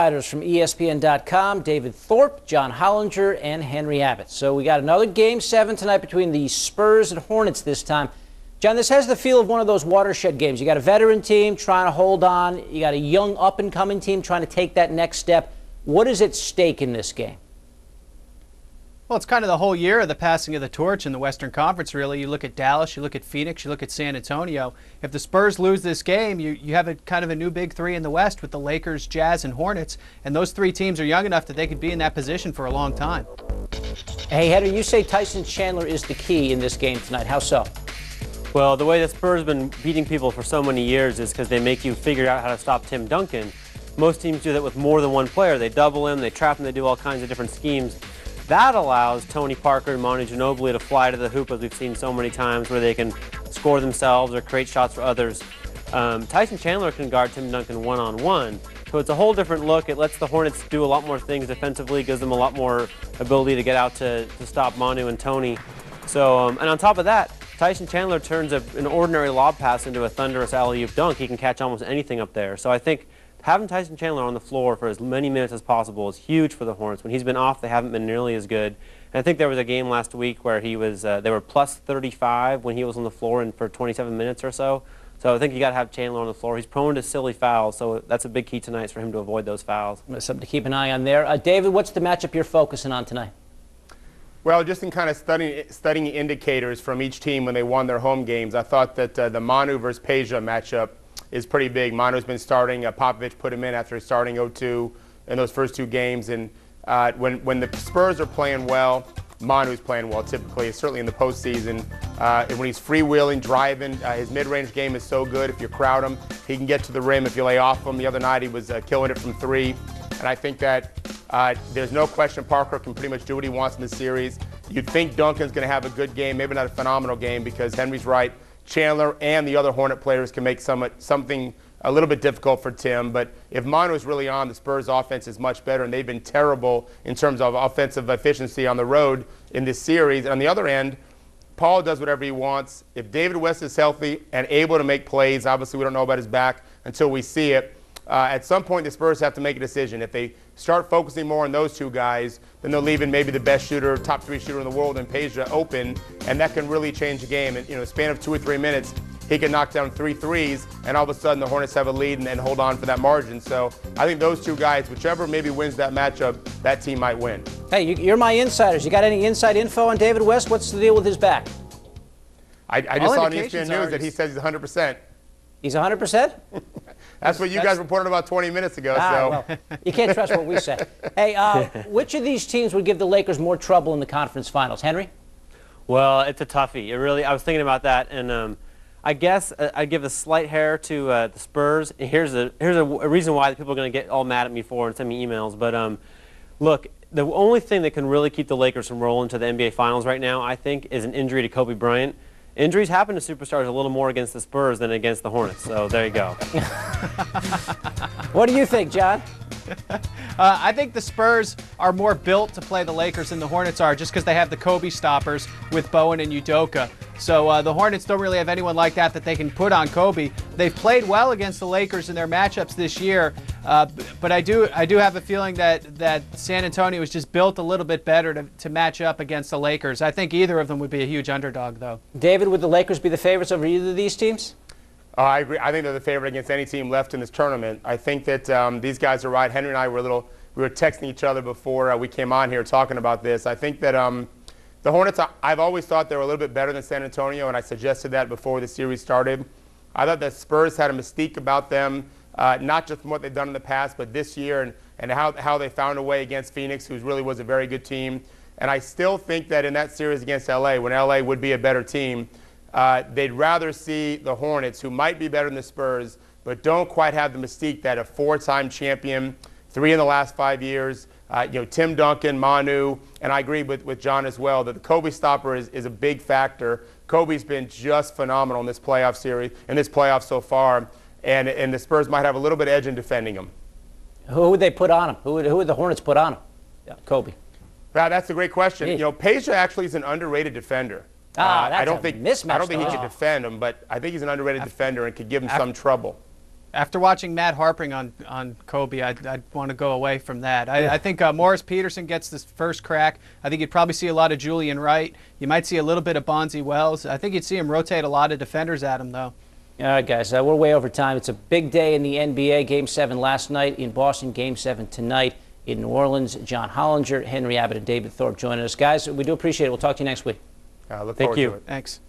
Writers from ESPN.com, David Thorpe, John Hollinger, and Henry Abbott. So we got another Game 7 tonight between the Spurs and Hornets this time. John, this has the feel of one of those watershed games. You got a veteran team trying to hold on. You got a young up-and-coming team trying to take that next step. What is at stake in this game? Well, it's kind of the whole year of the passing of the torch in the Western Conference, really. You look at Dallas, you look at Phoenix, you look at San Antonio. If the Spurs lose this game, you have a kind of a new big three in the West with the Lakers, Jazz, and Hornets. And those three teams are young enough that they could be in that position for a long time. Hey, Henry, you say Tyson Chandler is the key in this game tonight. How so? Well, the way the Spurs have been beating people for so many years is because they make you figure out how to stop Tim Duncan. Most teams do that with more than one player. They double him, they trap him, they do all kinds of different schemes. That allows Tony Parker and Manu Ginobili to fly to the hoop, as we've seen so many times, where they can score themselves or create shots for others. Tyson Chandler can guard Tim Duncan one-on-one, so it's a whole different look. It lets the Hornets do a lot more things defensively, gives them a lot more ability to get out to stop Manu and Tony. So, and on top of that, Tyson Chandler turns an ordinary lob pass into a thunderous alley-oop dunk. He can catch almost anything up there. So I think having Tyson Chandler on the floor for as many minutes as possible is huge for the Hornets. When he's been off, they haven't been nearly as good. And I think there was a game last week where he was, they were plus 35 when he was on the floor and for 27 minutes or so. So I think you got to have Chandler on the floor. He's prone to silly fouls, so that's a big key tonight is for him to avoid those fouls. Something to keep an eye on there. David, what's the matchup you're focusing on tonight? Well, just in kind of studying indicators from each team when they won their home games, I thought that the Manu versus Peja matchup is pretty big. Manu's been starting. Popovich put him in after starting 0-2 in those first two games. And when the Spurs are playing well, Manu's playing well typically, certainly in the postseason. And when he's freewheeling, driving, his mid-range game is so good. If you crowd him, he can get to the rim if you lay off him. The other night he was killing it from three. And I think that there's no question Parker can pretty much do what he wants in the series. You'd think Duncan's going to have a good game, maybe not a phenomenal game, because Henry's right. Chandler and the other Hornet players can make something a little bit difficult for Tim. But if Manu is really on, the Spurs offense is much better, and they've been terrible in terms of offensive efficiency on the road in this series. And on the other end, Paul does whatever he wants. If David West is healthy and able to make plays, obviously we don't know about his back until we see it. At some point, the Spurs have to make a decision. If they start focusing more on those two guys, then they're leaving maybe the best shooter, top three shooter in the world in Peja open, and that can really change the game. And, a span of 2 or 3 minutes, he can knock down 3 threes, and all of a sudden the Hornets have a lead and hold on for that margin. So I think those two guys, whichever maybe wins that matchup, that team might win. Hey, you're my insiders. You got any inside info on David West? What's the deal with his back? I just saw on ESPN News that he says he's 100%. He's 100%? That's what you guys reported about 20 minutes ago. Well, you can't trust what we say. Hey, which of these teams would give the Lakers more trouble in the conference finals? Henry? Well, it's a toughie. I was thinking about that, and I guess I'd give a slight hair to the Spurs. And here's a reason why people are going to get all mad at me for and send me emails. But look, the only thing that can really keep the Lakers from rolling to the NBA Finals right now, I think, is an injury to Kobe Bryant. Injuries happen to superstars a little more against the Spurs than against the Hornets, so there you go. What do you think, John? I think the Spurs are more built to play the Lakers than the Hornets are, just because they have the Kobe stoppers with Bowen and Udoka. So the Hornets don't really have anyone like that they can put on Kobe. They've played well against the Lakers in their matchups this year, but I do have a feeling that San Antonio is just built a little bit better to match up against the Lakers. I think either of them would be a huge underdog, though. David, would the Lakers be the favorites over either of these teams? I agree. I think they're the favorite against any team left in this tournament. I think that these guys are right. Henry and I we were texting each other before we came on here talking about this. I think that the Hornets, I've always thought they were a little bit better than San Antonio, and I suggested that before the series started. I thought that Spurs had a mystique about them, not just from what they've done in the past, but this year and how they found a way against Phoenix, who really was a very good team. And I still think that in that series against LA, when LA would be a better team, they'd rather see the Hornets, who might be better than the Spurs, but don't quite have the mystique that a 4-time champion, 3 in the last 5 years, Tim Duncan, Manu, and I agree with John as well that the Kobe stopper is a big factor. Kobe's been just phenomenal in this playoff series, in this playoff so far, and the Spurs might have a little bit edge in defending him. Who would they put on him? Who would the Hornets put on him? Yeah, Kobe. That's a great question. Peja actually is an underrated defender. That's I don't think mismatch. I don't think he could defend him, but I think he's an underrated defender and could give him some trouble. After watching Matt harping on Kobe, I'd want to go away from that. I think Morris Peterson gets this first crack. I think you'd probably see a lot of Julian Wright. You might see a little bit of Bonzi Wells. I think you'd see him rotate a lot of defenders at him, though. All right, guys, we're way over time. It's a big day in the NBA. Game 7 last night in Boston, Game 7 tonight in New Orleans. John Hollinger, Henry Abbott, and David Thorpe joining us. Guys, we do appreciate it. We'll talk to you next week. Look forward to it. Thanks.